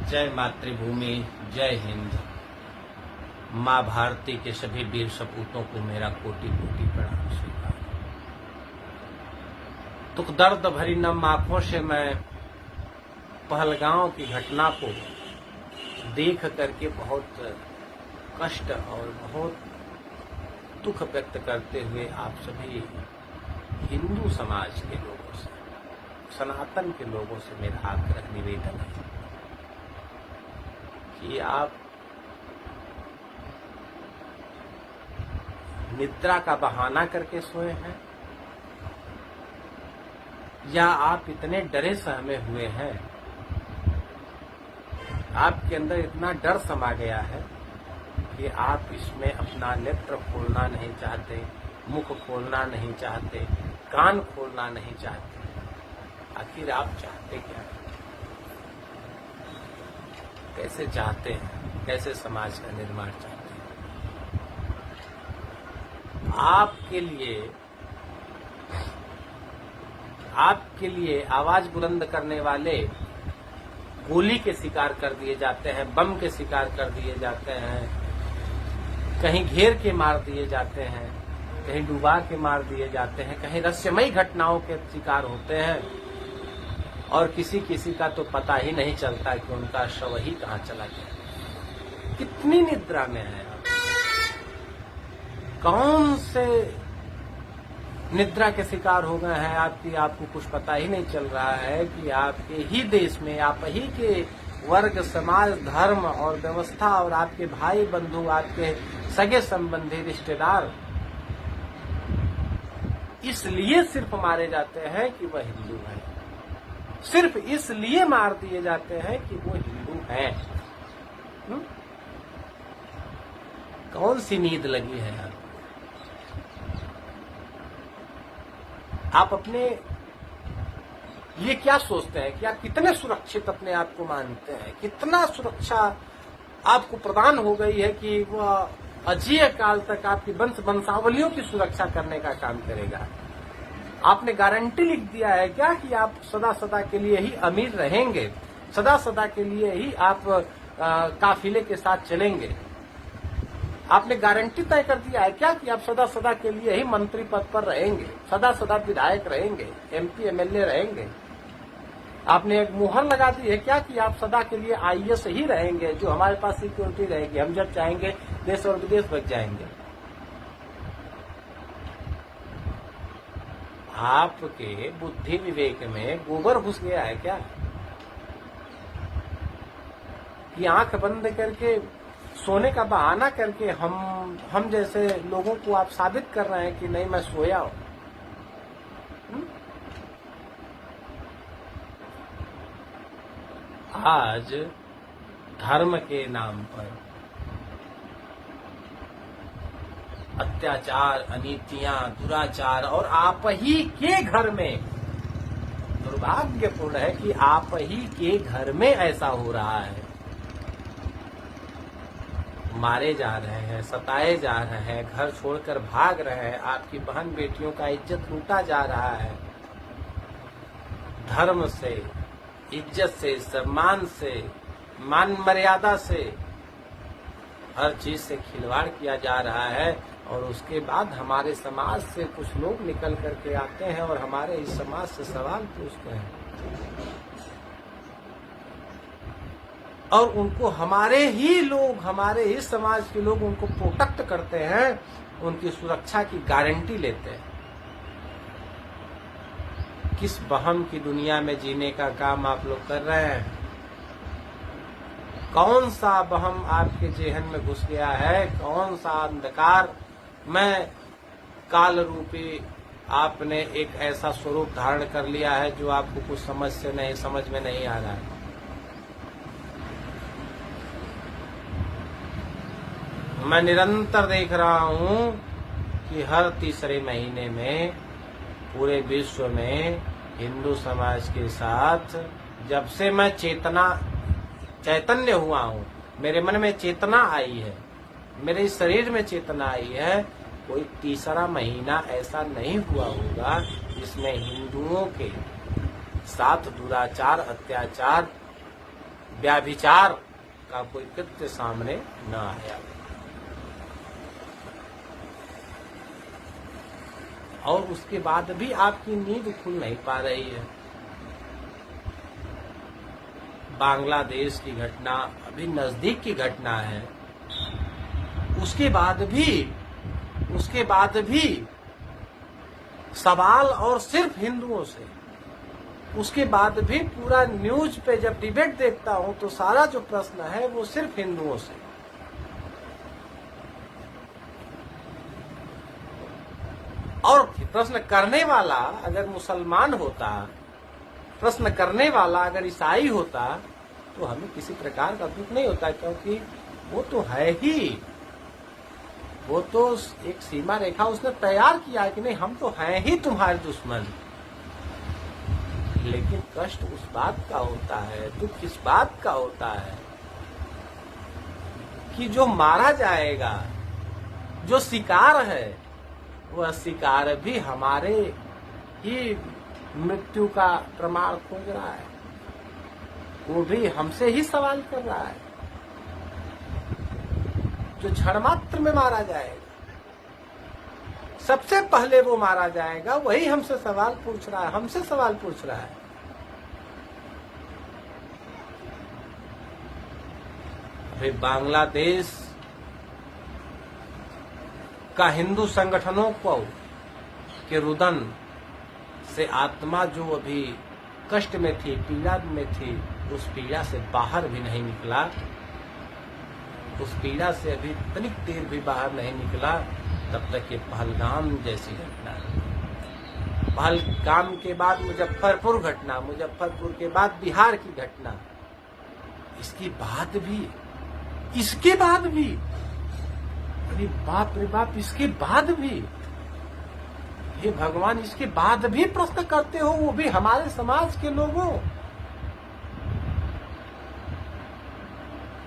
जय मातृभूमि, जय हिंद। माँ भारती के सभी वीर सपूतों को मेरा कोटि कोटि प्रणाम स्वीकार। दुख दर्द भरी नम आंखों से मैं पहलगांव की घटना को देख करके बहुत कष्ट और बहुत दुख व्यक्त करते हुए आप सभी हिंदू समाज के लोगों से, सनातन के लोगों से मेरा आग्रह निवेदन है कि आप निद्रा का बहाना करके सोए हैं या आप इतने डरे सहमे हुए हैं, आपके अंदर इतना डर समा गया है कि आप इसमें अपना नेत्र खोलना नहीं चाहते, मुख खोलना नहीं चाहते, कान खोलना नहीं चाहते। आखिर आप चाहते क्या हैं? कैसे चाहते हैं? कैसे समाज का निर्माण चाहते हैं? आपके लिए आवाज बुलंद करने वाले गोली के शिकार कर दिए जाते हैं, बम के शिकार कर दिए जाते हैं, कहीं घेर के मार दिए जाते हैं, कहीं डुबा के मार दिए जाते हैं, कहीं रहस्यमयी घटनाओं के शिकार होते हैं और किसी किसी का तो पता ही नहीं चलता कि उनका शव ही कहाँ चला गया। कितनी निद्रा में है आप? कौन से निद्रा के शिकार हो गए हैं आपको कुछ पता ही नहीं चल रहा है कि आपके ही देश में, आप ही के वर्ग, समाज, धर्म और व्यवस्था और आपके भाई बंधु, आपके सगे संबंधी, रिश्तेदार इसलिए सिर्फ मारे जाते हैं कि वह हिंदू है, सिर्फ इसलिए मार दिए जाते हैं कि वो हिंदू हैं। कौन सी नींद लगी है आपको? आप अपने लिए क्या सोचते हैं कि आप कितने सुरक्षित अपने आप को मानते हैं? कितना सुरक्षा आपको प्रदान हो गई है कि वह अजीय काल तक आपकी वंशावलियों की सुरक्षा करने का काम करेगा? आपने गारंटी लिख दिया है क्या कि आप सदा सदा के लिए ही अमीर रहेंगे, सदा सदा के लिए ही आप काफिले के साथ चलेंगे? आपने गारंटी तय कर दिया है क्या कि आप सदा सदा के लिए ही मंत्री पद पर रहेंगे, सदा सदा विधायक रहेंगे, एमपी एमएलए रहेंगे? आपने एक मुहर लगा दी है क्या कि आप सदा के लिए आईएएस ही रहेंगे, जो हमारे पास सिक्योरिटी रहेगी, हम जब चाहेंगे देश और विदेश भग जाएंगे? आपके बुद्धि विवेक में गोबर घुस गया है क्या कि आंख बंद करके सोने का बहाना करके हम जैसे लोगों को आप साबित कर रहे हैं कि नहीं मैं सोया हूं? आज धर्म के नाम पर अत्याचार, अनीतियां, दुराचार और आप ही के घर में, दुर्भाग्यपूर्ण है कि आप ही के घर में ऐसा हो रहा है। मारे जा रहे हैं, सताए जा रहे हैं, घर छोड़कर भाग रहे हैं, आपकी बहन बेटियों का इज्जत लूटा जा रहा है। धर्म से, इज्जत से, सम्मान से, मान मर्यादा से, हर चीज से खिलवाड़ किया जा रहा है। और उसके बाद हमारे समाज से कुछ लोग निकल करके आते हैं और हमारे इस समाज से सवाल पूछते हैं और उनको हमारे ही समाज के लोग उनको प्रोटेक्ट करते हैं, उनकी सुरक्षा की गारंटी लेते हैं। किस वहम की दुनिया में जीने का काम आप लोग कर रहे हैं? कौन सा वहम आपके जेहन में घुस गया है? कौन सा अंधकार में काल रूपी आपने एक ऐसा स्वरूप धारण कर लिया है जो आपको कुछ समझ में नहीं आ रहा है? मैं निरंतर देख रहा हूं कि हर तीसरे महीने में पूरे विश्व में हिंदू समाज के साथ, जब से मैं चैतन्य हुआ हूं, मेरे मन में चेतना आई है, मेरे शरीर में चेतना आई है, कोई तीसरा महीना ऐसा नहीं हुआ होगा जिसमें हिंदुओं के साथ दुराचार, अत्याचार, व्याभिचार का कोई कृत्य सामने न आया। और उसके बाद भी आपकी नींद खुल नहीं पा रही है। बांग्लादेश की घटना अभी नजदीक की घटना है, उसके बाद भी सवाल और सिर्फ हिंदुओं से, उसके बाद भी पूरा न्यूज पे जब डिबेट देखता हूं तो सारा जो प्रश्न है वो सिर्फ हिंदुओं से। और प्रश्न करने वाला अगर मुसलमान होता, प्रश्न करने वाला अगर ईसाई होता तो हमें किसी प्रकार का दुख नहीं होता, क्योंकि वो तो है ही, वो तो एक सीमा रेखा उसने तैयार किया है कि नहीं हम तो हैं ही तुम्हारे दुश्मन। लेकिन कष्ट उस बात का होता है, दुख इस बात का होता है कि जो मारा जाएगा, जो शिकार है, वह शिकार भी हमारे ही मृत्यु का प्रमाण खोज रहा है, वो भी हमसे ही सवाल कर रहा है। जो क्षण मात्र में मारा जाएगा, सबसे पहले वो मारा जाएगा, वही हमसे सवाल पूछ रहा है, हमसे सवाल पूछ रहा है। अभी बांग्लादेश का हिंदू संगठनों को के रुदन से आत्मा जो अभी कष्ट में थी, पीड़ा में थी, उस पीड़ा से बाहर भी नहीं निकला, उस पीड़ा से अभी तनिक देर भी बाहर नहीं निकला, तब तक ये पहलगाम जैसी घटना, पहलगाम के बाद मुजफ्फरपुर घटना, मुजफ्फरपुर के बाद बिहार की घटना, इसके बाद भी अरे बाप रे बाप, इसके बाद भी, हे भगवान, इसके बाद भी प्रश्न करते हो, वो भी हमारे समाज के लोगों।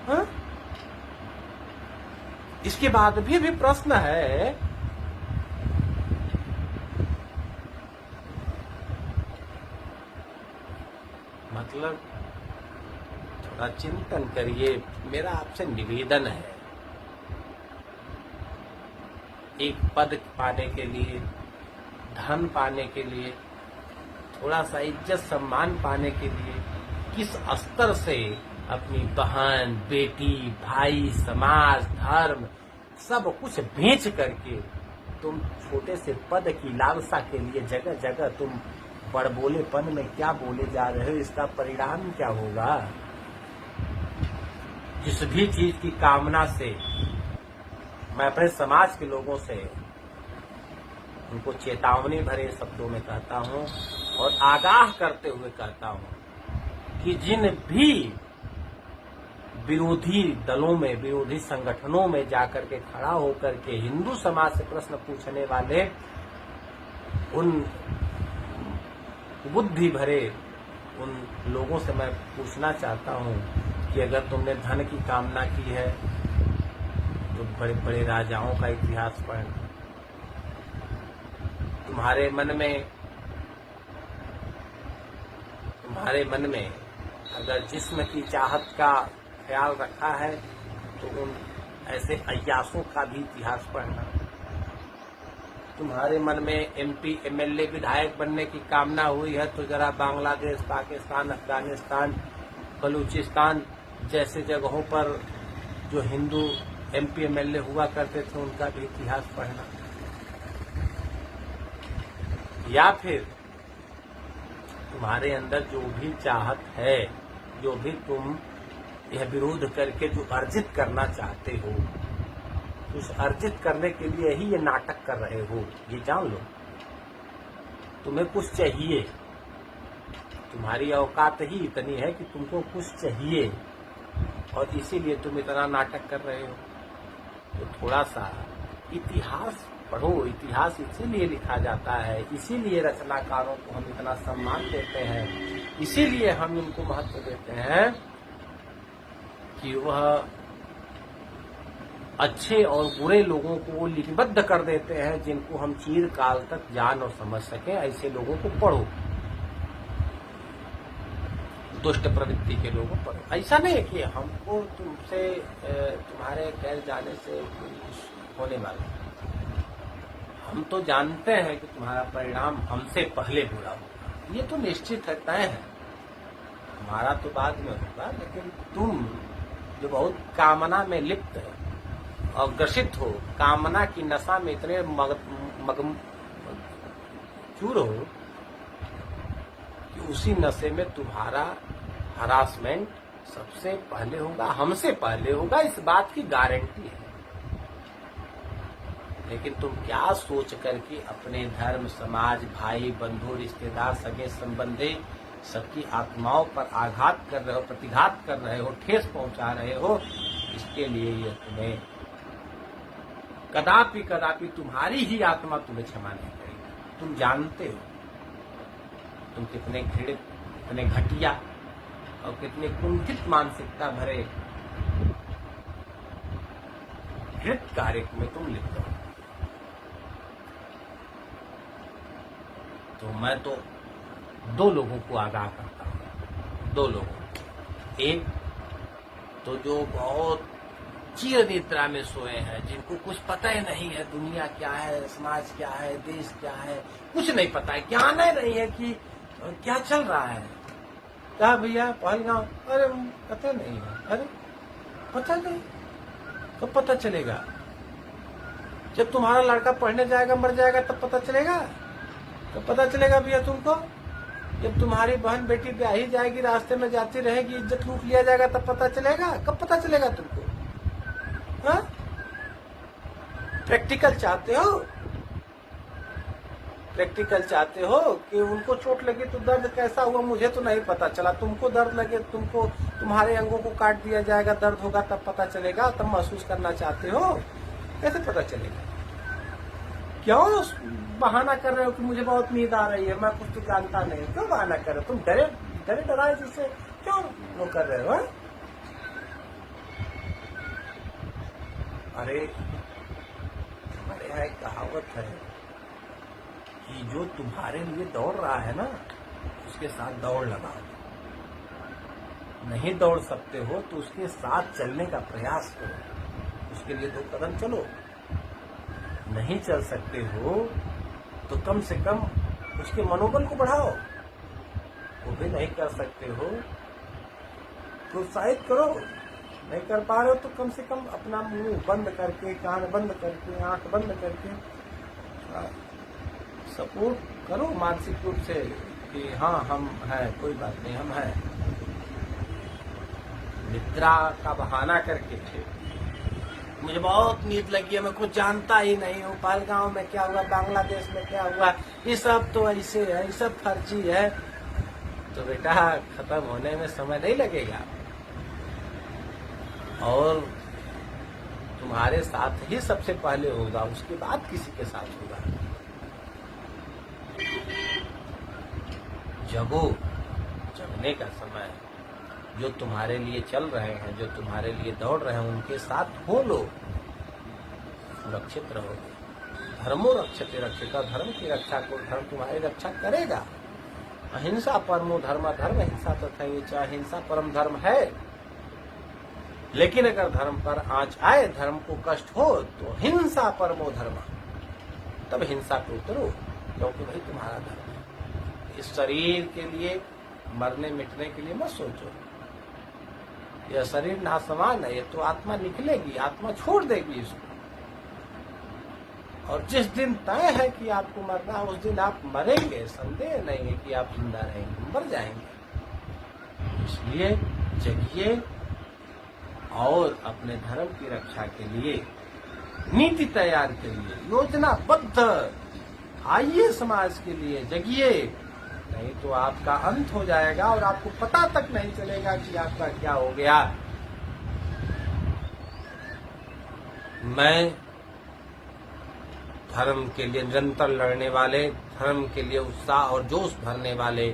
हाँ? इसके बाद भी प्रश्न है। मतलब थोड़ा चिंतन करिए, मेरा आपसे निवेदन है। एक पद पाने के लिए, धन पाने के लिए, थोड़ा सा इज्जत सम्मान पाने के लिए किस स्तर से अपनी बहन, बेटी, भाई, समाज, धर्म सब कुछ बेच करके तुम छोटे से पद की लालसा के लिए जगह जगह तुम बड़बोलेपन में क्या बोले जा रहे हो, इसका परिणाम क्या होगा। जिस भी चीज की कामना से मैं अपने समाज के लोगों से उनको चेतावनी भरे शब्दों में कहता हूं और आगाह करते हुए कहता हूं कि जिन भी विरोधी दलों में, विरोधी संगठनों में जाकर के खड़ा होकर के हिंदू समाज से प्रश्न पूछने वाले उन बुद्धि भरे उन लोगों से मैं पूछना चाहता हूं कि अगर तुमने धन की कामना की है तो बड़े बड़े राजाओं का इतिहास पढ़ना। तुम्हारे मन में अगर जिस्म की चाहत का ख्याल रखा है तो उन ऐसे अय्यासों का भी इतिहास पढ़ना। तुम्हारे मन में एमपी, एमएलए, विधायक बनने की कामना हुई है तो जरा बांग्लादेश, पाकिस्तान, अफगानिस्तान, बलूचिस्तान जैसे जगहों पर जो हिंदू एमपी, एमएलए हुआ करते थे उनका भी इतिहास पढ़ना। या फिर तुम्हारे अंदर जो भी चाहत है, जो भी तुम यह विरोध करके जो अर्जित करना चाहते हो, उस अर्जित करने के लिए ही ये नाटक कर रहे हो, ये जान लो। तुम्हें कुछ चाहिए, तुम्हारी औकात ही इतनी है कि तुमको कुछ चाहिए और इसीलिए तुम इतना नाटक कर रहे हो। तो थोड़ा सा इतिहास पढ़ो। इतिहास इसीलिए लिखा जाता है, इसीलिए रचनाकारों को हम इतना सम्मान देते हैं, इसीलिए हम इनको महत्व देते हैं कि वह अच्छे और बुरे लोगों को लिपिबद्ध कर देते हैं, जिनको हम चिरकाल तक जान और समझ सकें। ऐसे लोगों को पढ़ो। दुष्ट प्रवृत्ति के लोगों पर। ऐसा नहीं है कि हमको तुमसे तुम्हारे गैर जाने से कुछ होने वाला, हम तो जानते हैं कि तुम्हारा परिणाम हमसे पहले बुरा होगा, ये तो निश्चित है, तय है। हमारा तो बाद में होगा, लेकिन तुम जो बहुत कामना में लिप्त है और ग्रसित हो, कामना की नशा में इतने चूर हो कि उसी नशे में तुम्हारा हरासमेंट सबसे पहले होगा, हमसे पहले होगा, इस बात की गारंटी है। लेकिन तुम क्या सोच करके अपने धर्म, समाज, भाई, बंधु, रिश्तेदार, सगे संबंधी सबकी आत्माओं पर आघात कर रहे हो, प्रतिघात कर रहे हो, ठेस पहुंचा रहे हो, इसके लिए ये तुम्हें कदापि कदापि तुम्हारी ही आत्मा तुम्हें क्षमा नहीं करेगी। तुम जानते हो तुम कितने घृणित, कितने घटिया और कितने कुंठित मानसिकता भरे घृत कार्य में तुम लिप्त हो। तो मैं तो दो लोगों को आगाह करता हूं, दो लोगों। एक तो जो बहुत चिर निद्रा में सोए हैं, जिनको कुछ पता ही नहीं है दुनिया क्या है, समाज क्या है, देश क्या है, कुछ नहीं पता है, ज्ञान ही नहीं है कि क्या चल रहा है। क्या भैया पहलगांव, अरे पता नहीं है, अरे पता नहीं, कब तो पता चलेगा? जब तुम्हारा लड़का पढ़ने जाएगा, मर जाएगा, तब पता चलेगा। तो पता चलेगा भैया तुमको, जब तुम्हारी बहन बेटी ब्याही जाएगी, रास्ते में जाती रहेगी, इज्जत लूट लिया जाएगा, तब पता चलेगा। कब पता चलेगा तुमको? हाँ? प्रैक्टिकल चाहते हो, प्रैक्टिकल चाहते हो कि उनको चोट लगी तो दर्द कैसा हुआ मुझे तो नहीं पता चला, तुमको दर्द लगे, तुमको तुम्हारे अंगों को काट दिया जाएगा, दर्द होगा तब पता चलेगा, तब महसूस करना चाहते हो। कैसे पता चलेगा? क्यों बहाना कर रहे हो कि मुझे बहुत नींद आ रही है, मैं कुछ तो जानता नहीं? क्यों बहाना कर रहे हो? तुम डरे डरे डराए जिससे क्यों वो कर रहे हो? अरे हमारे यहाँ एक कहावत है कि जो तुम्हारे लिए दौड़ रहा है ना, उसके साथ दौड़ लगाओ। नहीं दौड़ सकते हो तो उसके साथ चलने का प्रयास करो, उसके लिए 2 कदम चलो। नहीं चल सकते हो तो कम से कम उसके मनोबल को बढ़ाओ। वो भी नहीं कर सकते हो, प्रोत्साहित करो। नहीं कर पा रहे हो तो कम से कम अपना मुंह बंद करके, कान बंद करके, आंख बंद करके सपोर्ट करो मानसिक रूप से कि हाँ हम हैं, कोई बात नहीं, हम हैं। निद्रा का बहाना करके मुझे बहुत नींद लगी है, मैं कुछ जानता ही नहीं हूँ, पहलगांव में क्या हुआ, बांग्लादेश में क्या हुआ, ये सब तो ऐसे है, ये सब फर्जी है। तो बेटा खत्म होने में समय नहीं लगेगा और तुम्हारे साथ ही सबसे पहले होगा, उसके बाद किसी के साथ होगा। जगो, जगने का समय है। जो तुम्हारे लिए चल रहे हैं, जो तुम्हारे लिए दौड़ रहे हैं, उनके साथ हो लो, सुरक्षित रहोगे। धर्मो रक्षते रक्षिता, धर्म की रक्षा को धर्म तुम्हारी रक्षा करेगा। अहिंसा परमो धर्म, धर्म हिंसा तथा ये, चाहे हिंसा परम धर्म है, लेकिन अगर धर्म पर आंच आए, धर्म को कष्ट हो, तो हिंसा परमो धर्म, तब हिंसा पे उतरो, क्योंकि वही तुम्हारा धर्म है। इस शरीर के लिए मरने मिटने के लिए मत सोचो। यह शरीर नासमान है, ये तो आत्मा निकलेगी, आत्मा छोड़ देगी इसको। और जिस दिन तय है कि आपको मरना, उस दिन आप मरेंगे, संदेह नहीं है कि आप जिंदा रहेंगे, मर जाएंगे। इसलिए जगिए और अपने धर्म की रक्षा के लिए नीति तैयार करिए, योजनाबद्ध आइए, समाज के लिए जगिए, नहीं तो आपका अंत हो जाएगा और आपको पता तक नहीं चलेगा कि आपका क्या हो गया। मैं धर्म के लिए निरंतर लड़ने वाले, धर्म के लिए उत्साह और जोश भरने वाले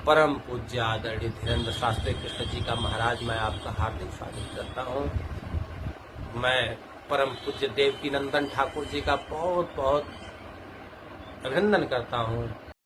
परम पूज्य आदरणीय धीरेन्द्र शास्त्री कृष्ण जी का महाराज, मैं आपका हार्दिक स्वागत करता हूँ। मैं परम पूज्य देवकी नंदन ठाकुर जी का बहुत बहुत अभिनंदन करता हूँ।